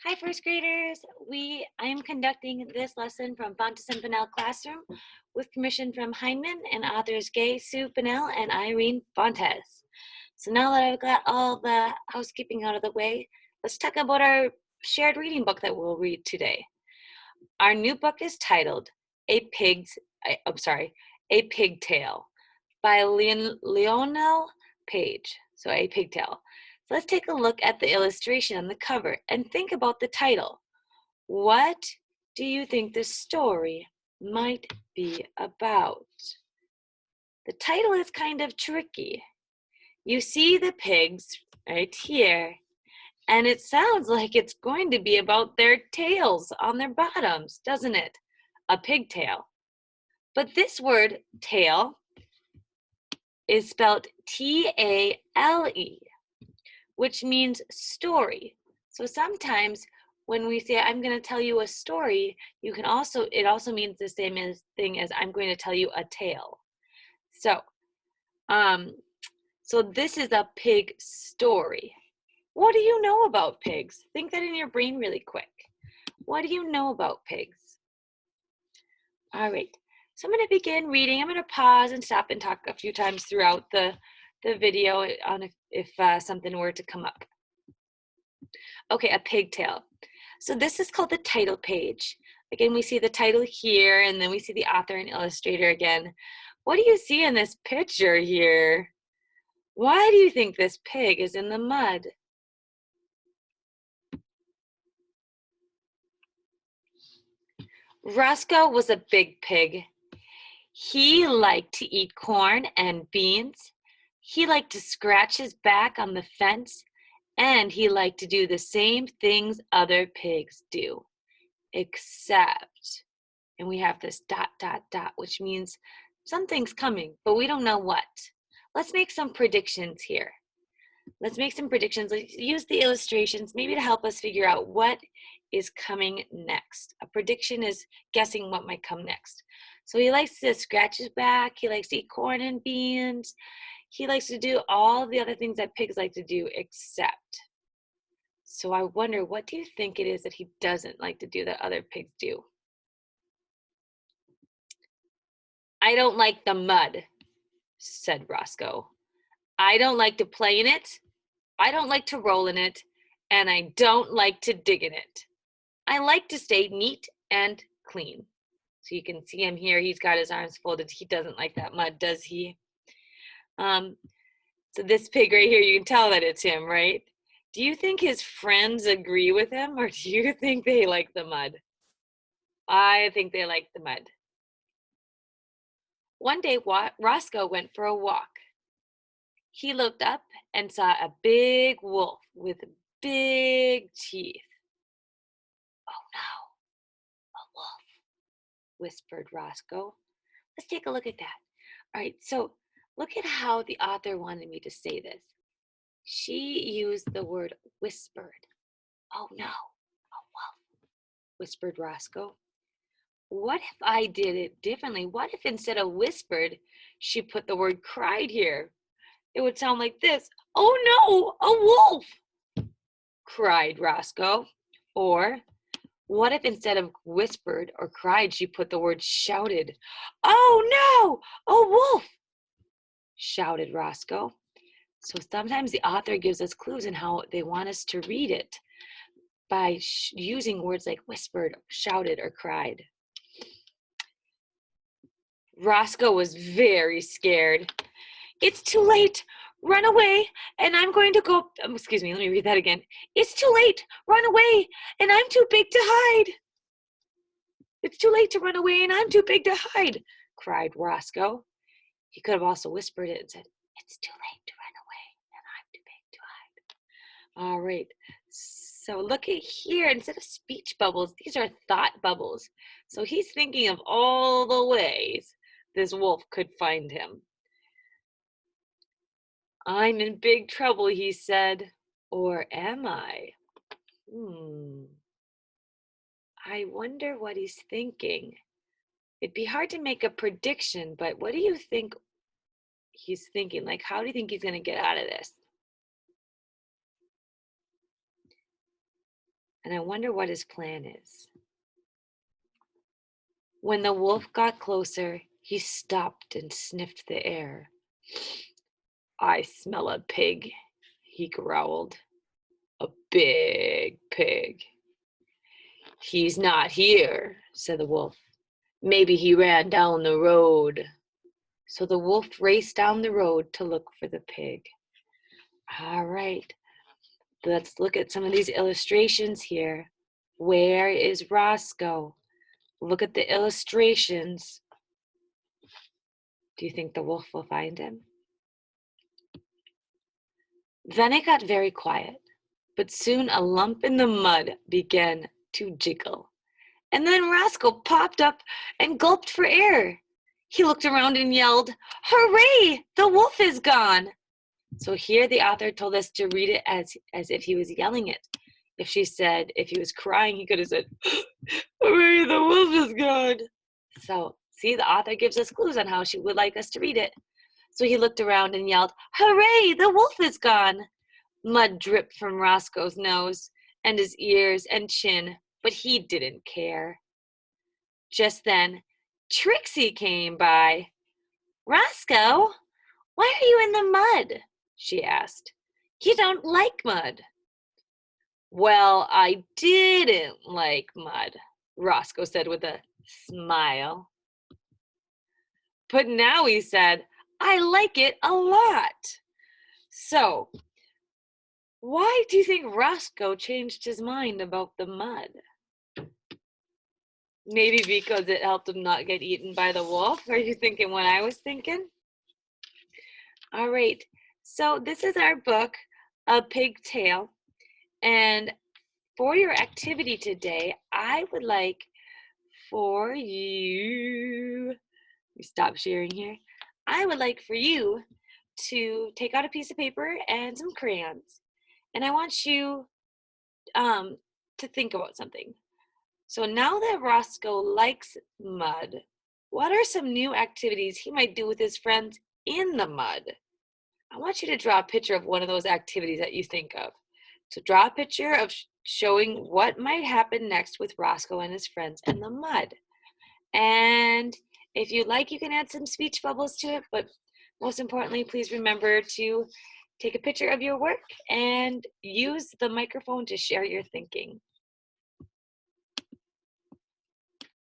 Hi, first graders. I am conducting this lesson from Fontes and Pinnell Classroom with permission from Heinemann and authors Gay, Sue Pinnell, and Irene Fontes. So now that I've got all the housekeeping out of the way, let's talk about our shared reading book that we'll read today. Our new book is titled A Pigtale by Lionel Page. So A Pigtale. So let's take a look at the illustration on the cover and think about the title. What do you think the story might be about? The title is kind of tricky. You see the pigs right here, and it sounds like it's going to be about their tails on their bottoms, doesn't it? A pigtail. But this word, tail, is spelled T-A-L-E, which means story. So sometimes when we say, I'm going to tell you a story, it also means the same thing as I'm going to tell you a tale. So this is a pig story. What do you know about pigs? Think that in your brain really quick. What do you know about pigs? All right, so I'm going to begin reading. I'm going to pause and stop and talk a few times throughout the video on if something were to come up. Okay, a pigtail. So this is called the title page. Again, we see the title here, and then we see the author and illustrator again. What do you see in this picture here? Why do you think this pig is in the mud? Roscoe was a big pig. He liked to eat corn and beans. He liked to scratch his back on the fence, and he liked to do the same things other pigs do, except, and we have this ... which means something's coming, but we don't know what. Let's make some predictions here. Let's use the illustrations maybe to help us figure out what is coming next. A prediction is guessing what might come next. So he likes to scratch his back. He likes to eat corn and beans. He likes to do all the other things that pigs like to do, except. So I wonder, what do you think it is that he doesn't like to do that other pigs do? I don't like the mud, said Roscoe. I don't like to play in it. I don't like to roll in it. And I don't like to dig in it. I like to stay neat and clean. So you can see him here. He's got his arms folded. He doesn't like that mud, does he? So this pig right here, you can tell that it's him, right? Do you think his friends agree with him, or do you think they like the mud? I think they like the mud. One day, Roscoe went for a walk. He looked up and saw a big wolf with big teeth. Oh no, a wolf, whispered Roscoe. Let's take a look at that. All right, so look at how the author wanted me to say this. She used the word whispered. Oh no, a wolf, whispered Roscoe. What if I did it differently? What if instead of whispered, she put the word cried here? It would sound like this. Oh no, a wolf, cried Roscoe. Or what if instead of whispered or cried, she put the word shouted? Oh no, a wolf, shouted Roscoe. So sometimes the author gives us clues in how they want us to read it by using words like whispered, shouted, or cried. Roscoe was very scared. It's too late. Run away, and I'm going to go. Excuse me, let me read that again. It's too late. Run away, and I'm too big to hide. It's too late to run away, and I'm too big to hide, cried Roscoe. He could have also whispered it and said, it's too late to run away, and I'm too big to hide. All right, so look at here. Instead of speech bubbles, these are thought bubbles. So he's thinking of all the ways this wolf could find him. I'm in big trouble, he said. Or am I? I wonder what he's thinking. It'd be hard to make a prediction, but what do you think he's thinking? Like, how do you think he's going to get out of this? and I wonder what his plan is. When the wolf got closer, he stopped and sniffed the air. I smell a pig, he growled. A big pig. He's not here, said the wolf. Maybe he ran down the road. So the wolf raced down the road to look for the pig. All right, let's look at some of these illustrations here. Where is Roscoe? Look at the illustrations. Do you think the wolf will find him? Then it got very quiet, but soon a lump in the mud began to jiggle. And then Roscoe popped up and gulped for air. He looked around and yelled, "Hooray! The wolf is gone!" So here the author told us to read it as if he was yelling it. If he was crying, he could have said, "Hooray, the wolf is gone!" So, see, the author gives us clues on how she would like us to read it. So he looked around and yelled, "Hooray, the wolf is gone!" Mud dripped from Roscoe's nose and his ears and chin, but he didn't care. Just then, Trixie came by. "Roscoe, why are you in the mud?" she asked. "You don't like mud." "Well, I didn't like mud," Roscoe said with a smile. But now he said, "I like it a lot." So, why do you think Roscoe changed his mind about the mud? Maybe because it helped him not get eaten by the wolf? Are you thinking what I was thinking? All right, so this is our book, A Pig Tale. And for your activity today, I would like for you, let me stop sharing here. I would like for you to take out a piece of paper and some crayons. And I want you to think about something. So now that Roscoe likes mud, what are some new activities he might do with his friends in the mud? I want you to draw a picture of one of those activities that you think of. So draw a picture of showing what might happen next with Roscoe and his friends in the mud. And if you'd like, you can add some speech bubbles to it, but most importantly, please remember to take a picture of your work and use the microphone to share your thinking.